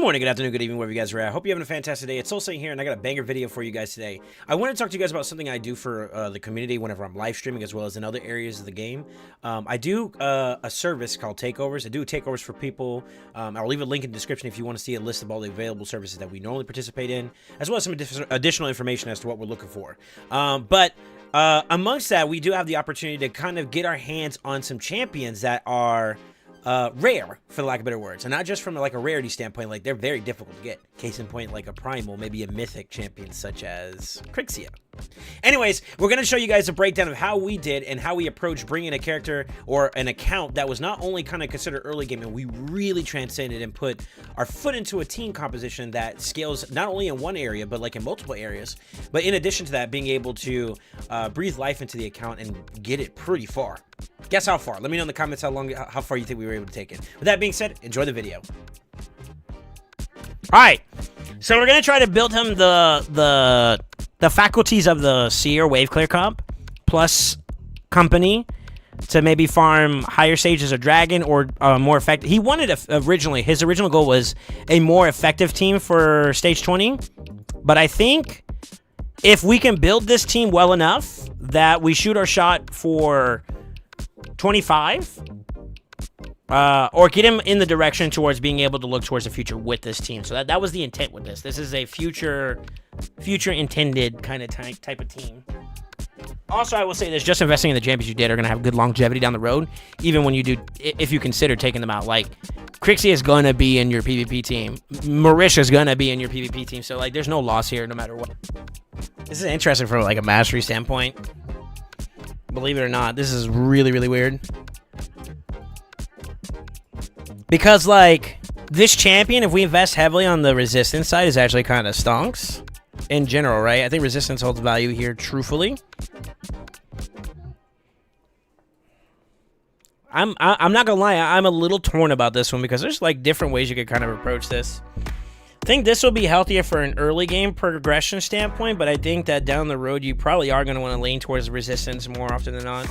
morning, good afternoon, good evening, wherever you guys are at. I hope you're having a fantastic day. It's SoulSaint here, and I got a banger video for you guys today. I want to talk to you guys about something I do for the community whenever I'm live streaming, as well as in other areas of the game. I do a service called Takeovers. I do takeovers for people. I'll leave a link in the description if you want to see a list of all the available services that we normally participate in, as well as some additional information as to what we're looking for. Amongst that, we do have the opportunity to kind of get our hands on some champions that are rare, for the lack of better words, and not just from like a rarity standpoint. Like, they're very difficult to get. Case in point, like a primal, maybe a mythic champion such as Krixia. Anyways, we're going to show you guys a breakdown of how we did and how we approached bringing a character or an account that was not only kind of considered early game, and we really transcended and put our foot into a team composition that scales not only in one area, but like in multiple areas. But in addition to that, being able to breathe life into the account and get it pretty far. Guess how far? Let me know in the comments how far you think we were able to take it. With that being said, enjoy the video. All right, so we're gonna try to build him the faculties of the Seer Wave Clear comp plus company to maybe farm higher stages of dragon or more effective. He wanted his original goal was a more effective team for stage 20, but I think if we can build this team well enough that we shoot our shot for 25, or get him in the direction towards being able to look towards the future with this team. So that was the intent with this. This is a future intended kind of type of team. Also, I will say this, just investing in the champions you did are going to have good longevity down the road, even when you do, if you consider taking them out. Like, Krixia is going to be in your PvP team. Marisha is going to be in your PvP team. So, like, there's no loss here no matter what. This is interesting from, like, a mastery standpoint. Believe it or not, this is really, really weird. Because, like, this champion, if we invest heavily on the resistance side, is actually kind of stonks. In general, right? I think resistance holds value here, truthfully. I'm not gonna lie, I'm a little torn about this one because there's, like, different ways you could kind of approach this. I think this will be healthier for an early game progression standpoint, but I think that down the road, you probably are going to want to lean towards resistance more often than not.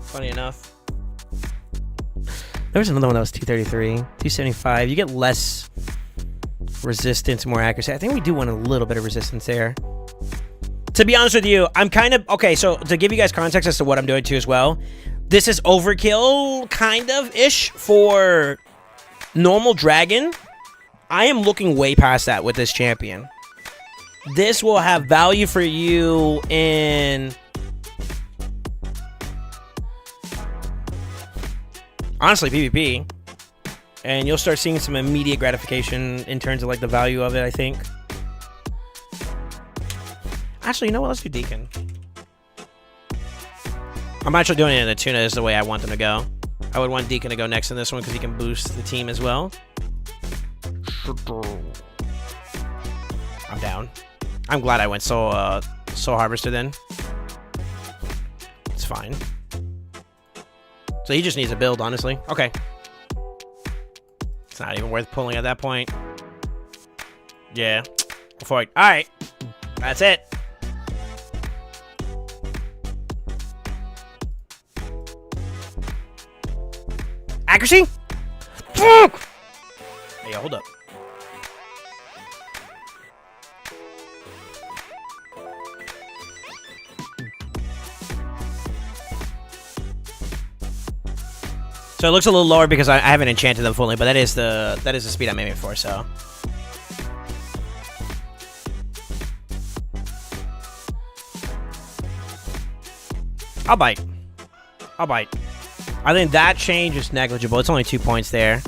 Funny enough. There was another one that was 233, 275. You get less resistance, more accuracy. I think we do want a little bit of resistance there. To be honest with you, I'm kind of... Okay, so to give you guys context as to what I'm doing too as well, this is overkill, kind of-ish, for normal dragon. I am looking way past that with this champion. This will have value for you in... honestly, PvP. And you'll start seeing some immediate gratification in terms of, like, the value of it, I think. Actually, you know what? Let's do Deacon. I'm actually doing it in the tuna is the way I want them to go. I would want Deacon to go next in this one because he can boost the team as well. I'm down. I'm glad I went Soul Harvester then. It's fine. So he just needs a build, honestly. Okay. It's not even worth pulling at that point. Yeah. Before I... Alright. That's it. Accuracy? Fuck! Hey, hold up. So it looks a little lower because I haven't enchanted them fully, but that is the speed I'm aiming for, so. I'll bite. I'll bite. I think that change is negligible. It's only 2 points there.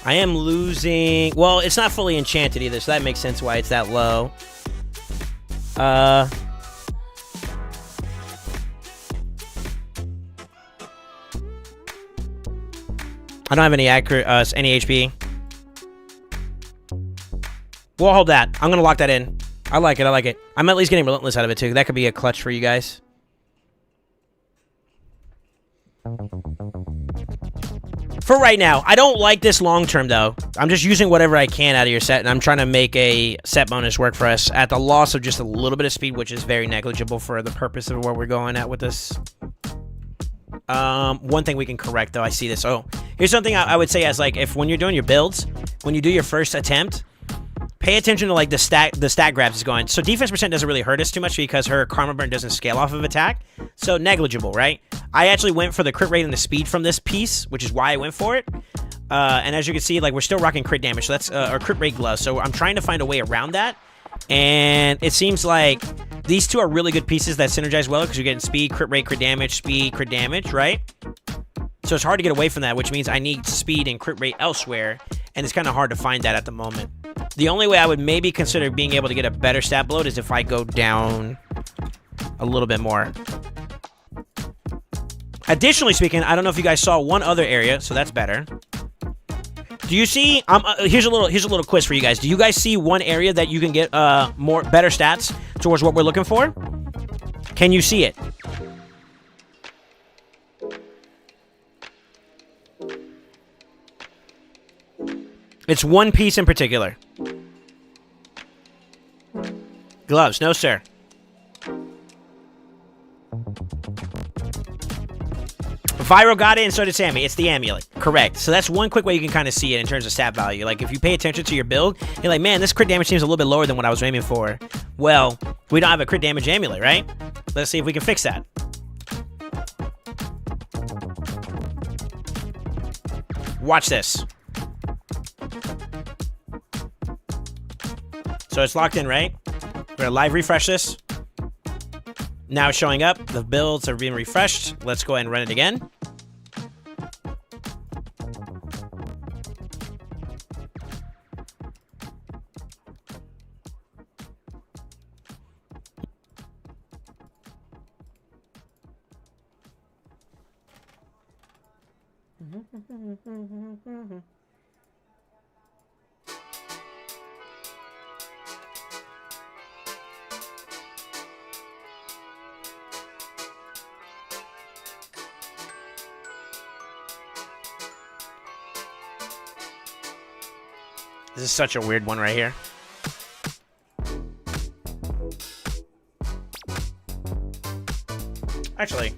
I am losing... Well, it's not fully enchanted either, so that makes sense why it's that low. I don't have any any HP. We'll hold that. I'm gonna lock that in. I like it. I like it. I'm at least getting Relentless out of it too. That could be a clutch for you guys. For right now, I don't like this long term though. I'm just using whatever I can out of your set, and I'm trying to make a set bonus work for us at the loss of just a little bit of speed, which is very negligible for the purpose of where we're going at with this. One thing we can correct, though, I see this. Oh, here's something I would say as, like, if when you're doing your builds, when you do your first attempt, pay attention to, like, the stat grabs is going. So defense percent doesn't really hurt us too much because her karma burn doesn't scale off of attack. So negligible, right? I actually went for the crit rate and the speed from this piece, which is why I went for it. And as you can see, like, we're still rocking crit damage. So that's our crit rate gloves. So I'm trying to find a way around that. And it seems like these two are really good pieces that synergize well because you're getting speed, crit rate, crit damage, right? So it's hard to get away from that, which means I need speed and crit rate elsewhere, and it's kind of hard to find that at the moment. The only way I would maybe consider being able to get a better stat bloat is if I go down a little bit more. Additionally speaking, I don't know if you guys saw one other area, so that's better. Do you see? Here's a little quiz for you guys. Do you guys see one area that you can get better stats towards what we're looking for? Can you see it? It's one piece in particular. Gloves, no sir. Viral got it, and so did Sammy. It's the amulet. Correct. So that's one quick way you can kind of see it in terms of stat value. Like, if you pay attention to your build, you're like, man, this crit damage seems a little bit lower than what I was aiming for. Well, we don't have a crit damage amulet, right? Let's see if we can fix that. Watch this. So it's locked in, right? We're gonna live refresh this. Now it's showing up. The builds are being refreshed. Let's go ahead and run it again. This is such a weird one right here. Actually.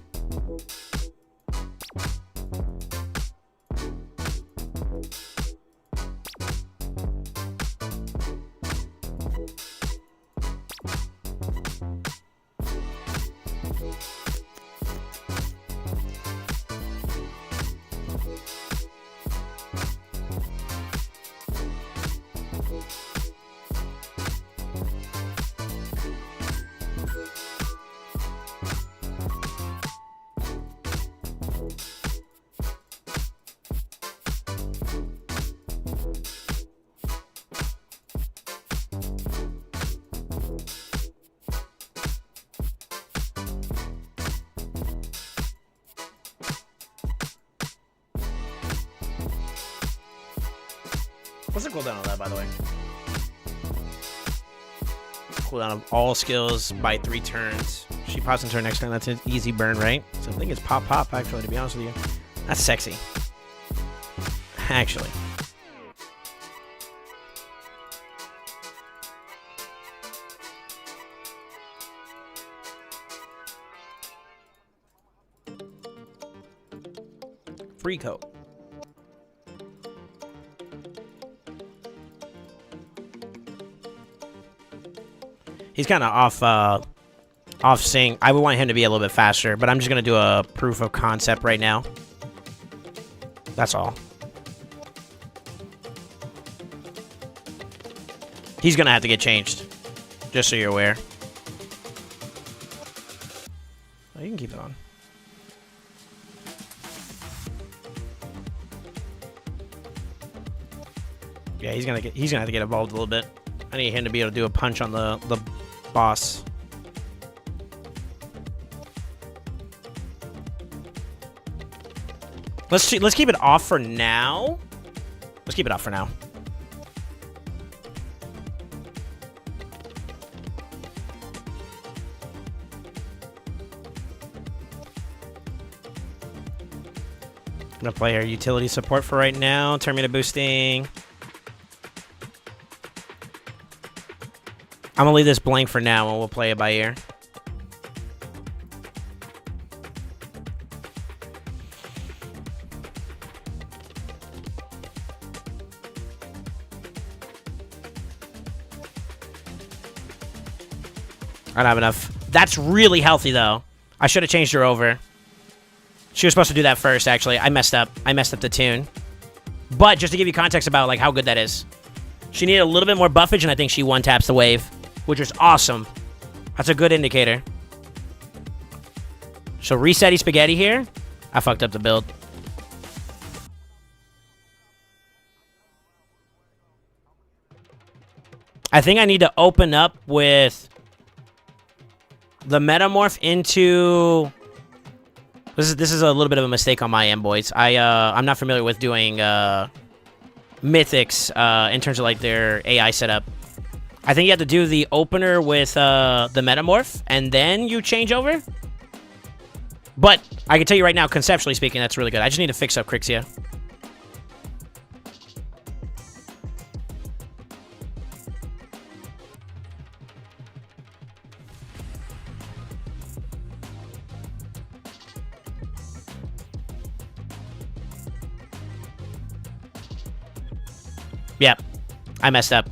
What's the cooldown on that, by the way? Cooldown of all skills by 3 turns. She pops into her next turn. That's an easy burn, right? So I think it's pop, actually, to be honest with you. That's sexy. Actually. Free coat. He's kind of off sync. I would want him to be a little bit faster, but I'm just going to do a proof of concept right now. That's all. He's going to have to get changed, just so you're aware. Oh, you can keep it on. Yeah, he's gonna have to get involved a little bit. I need him to be able to do a punch on the boss. Let's keep it off for now. Let's keep it off for now. I'm gonna play our utility support for right now. Turn me to boosting. I'm gonna leave this blank for now and we'll play it by ear. I don't have enough. That's really healthy, though. I should have changed her over. She was supposed to do that first, actually. I messed up. I messed up the tune. But just to give you context about like how good that is. She needed a little bit more buffage, and I think she one-taps the wave, which was awesome. That's a good indicator. So resetty spaghetti here. I fucked up the build. I think I need to open up with the metamorph into... This is a little bit of a mistake on my end, boys. I'm not familiar with doing mythics in terms of like their AI setup. I think you have to do the opener with the metamorph, and then you change over. But I can tell you right now, conceptually speaking, that's really good. I just need to fix up Krixia. Yep, I messed up.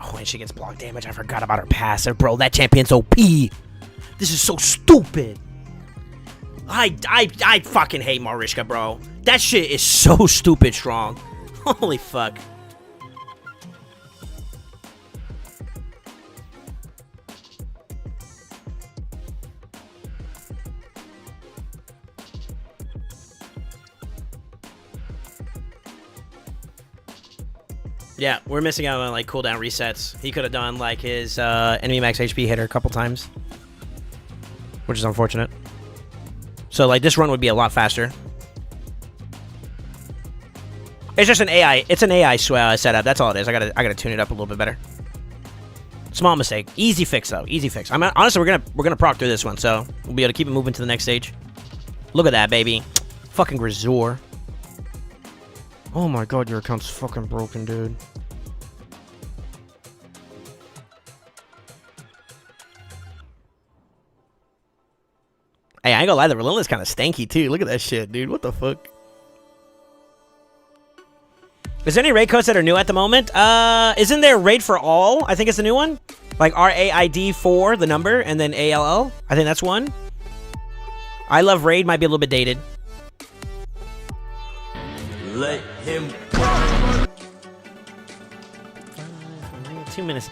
Oh, and she gets block damage. I forgot about her passive, bro. That champion's OP. This is so stupid. I fucking hate Marishka, bro. That shit is so stupid strong. Holy fuck. Yeah, we're missing out on like cooldown resets. He could have done like his enemy max HP hitter a couple times, which is unfortunate. So like this run would be a lot faster. It's just an AI. It's an AI setup. That's all it is. I gotta tune it up a little bit better. Small mistake. Easy fix though. Easy fix. Honestly, we're gonna proc through this one, so we'll be able to keep it moving to the next stage. Look at that, baby. Fucking Grisor. Oh my god, your account's fucking broken, dude. Hey, I ain't gonna lie, the Relentless kind of stanky too. Look at that shit, dude. What the fuck? Is there any raid codes that are new at the moment? Isn't there raid for all? I think it's the new one. Like RAID4, the number, and then ALL. I think that's one. I love raid, might be a little bit dated. Let him go. 2 minutes.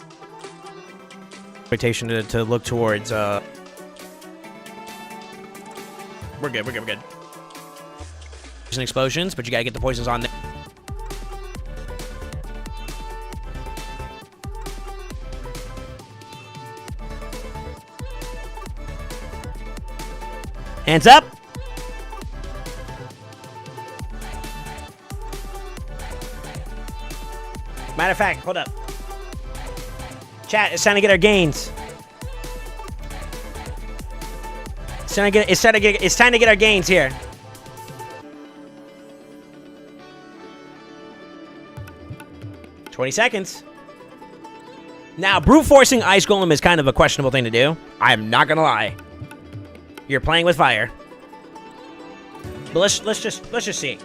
Expectation to look towards. We're good. We're good. Poison explosions, but you gotta get the poisons on there. Hands up. Matter of fact, hold up. Chat, it's time to get our gains. It's time to get our gains here. $20. Now, brute forcing Ice Golem is kind of a questionable thing to do. I'm not gonna lie. You're playing with fire. But let's just see.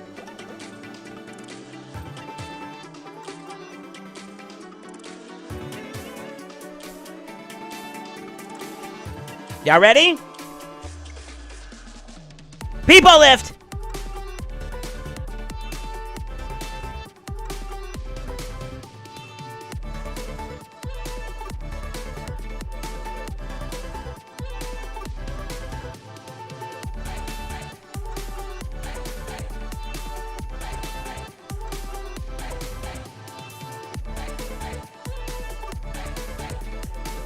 Y'all ready? People lift.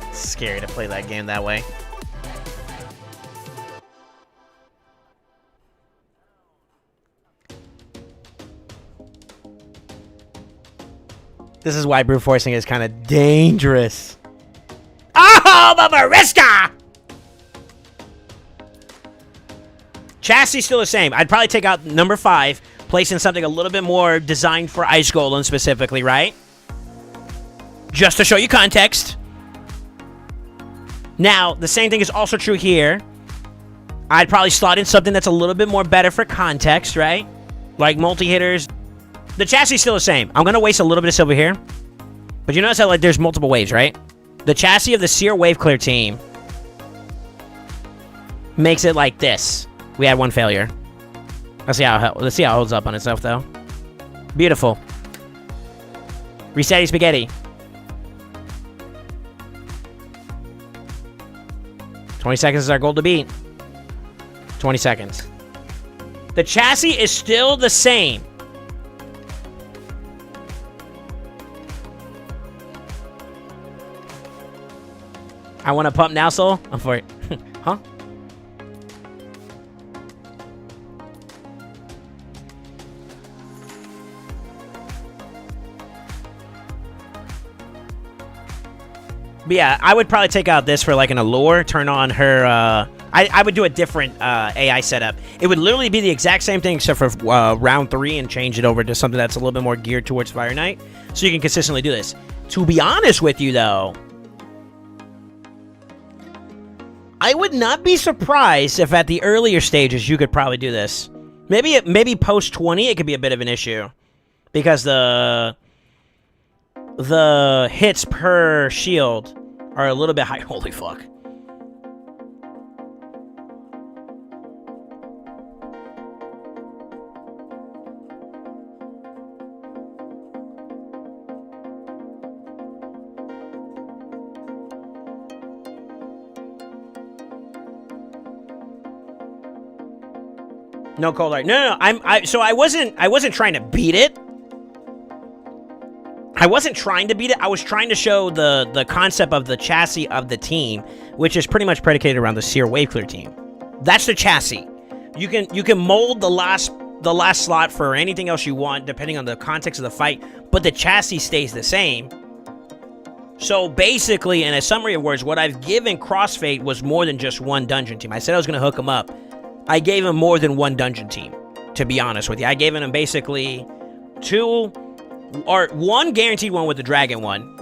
It's scary to play that game that way. This is why brute forcing is kind of dangerous. Oh, but Mariska! Chassis still the same. I'd probably take out number 5, place in something a little bit more designed for Ice Golem specifically, right? Just to show you context. Now, the same thing is also true here. I'd probably slot in something that's a little bit more better for context, right? Like multi-hitters. The chassis is still the same. I'm going to waste a little bit of silver here. But you notice how like there's multiple waves, right? The chassis of the Seer Wave Clear team makes it like this. We had one failure. Let's see how it holds up on itself, though. Beautiful. Resetty spaghetti. 20 seconds is our goal to beat. 20 seconds. The chassis is still the same. I want to pump now, Soul. I'm for it. Huh? But yeah, I would probably take out this for like an allure, turn on her, I would do a different AI setup. It would literally be the exact same thing except for round 3 and change it over to something that's a little bit more geared towards Fire Knight, so you can consistently do this. To be honest with you though, I would not be surprised if at the earlier stages you could probably do this. Maybe post 20 it could be a bit of an issue, because the hits per shield are a little bit high. Holy fuck. No cold art. No. So I wasn't trying to beat it. I wasn't trying to beat it. I was trying to show the concept of the chassis of the team, which is pretty much predicated around the Seer Wave Clear team. That's the chassis. You can mold the last slot for anything else you want, depending on the context of the fight, but the chassis stays the same. So basically, in a summary of words, what I've given Crossfade was more than just one dungeon team. I said I was going to hook him up. I gave him more than one dungeon team, to be honest with you. I gave him basically one guaranteed one with the dragon one,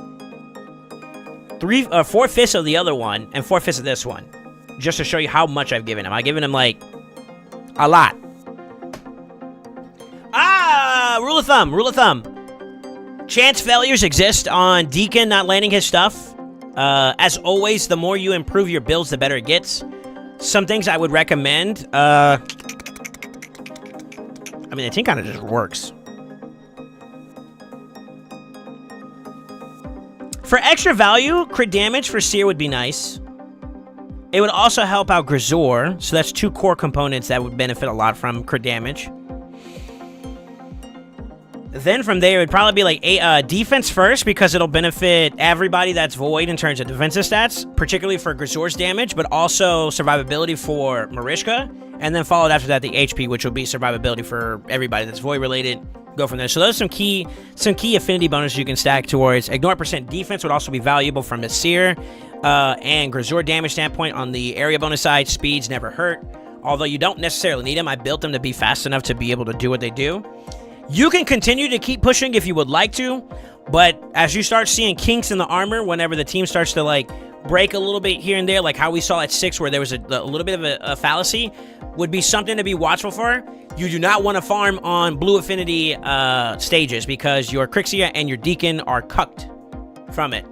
4/5 of the other one, and 4/5 of this one, just to show you how much I've given him. I've given him like a lot. Rule of thumb. Chance failures exist on Deacon not landing his stuff. As always, the more you improve your builds, the better it gets. Some things I would recommend. I mean, the team kind of just works. For extra value, crit damage for Seer would be nice. It would also help out Grisor, so that's 2 core components that would benefit a lot from crit damage. Then from there, it would probably be like defense first, because it'll benefit everybody that's Void in terms of defensive stats, particularly for Grisor's damage, but also survivability for Marishka, and then followed after that the HP, which will be survivability for everybody that's Void related. Go from there. So those are some key affinity bonuses you can stack towards. Ignore percent defense would also be valuable from the Seer and Grisor damage standpoint. On the area bonus side, speeds never hurt, although you don't necessarily need them. I built them to be fast enough to be able to do what they do. You can continue to keep pushing if you would like to, but as you start seeing kinks in the armor, whenever the team starts to like break a little bit here and there, like how we saw at 6 where there was a little bit of a fallacy, would be something to be watchful for. You do not want to farm on blue affinity stages, because your Krixia and your Deacon are cucked from it.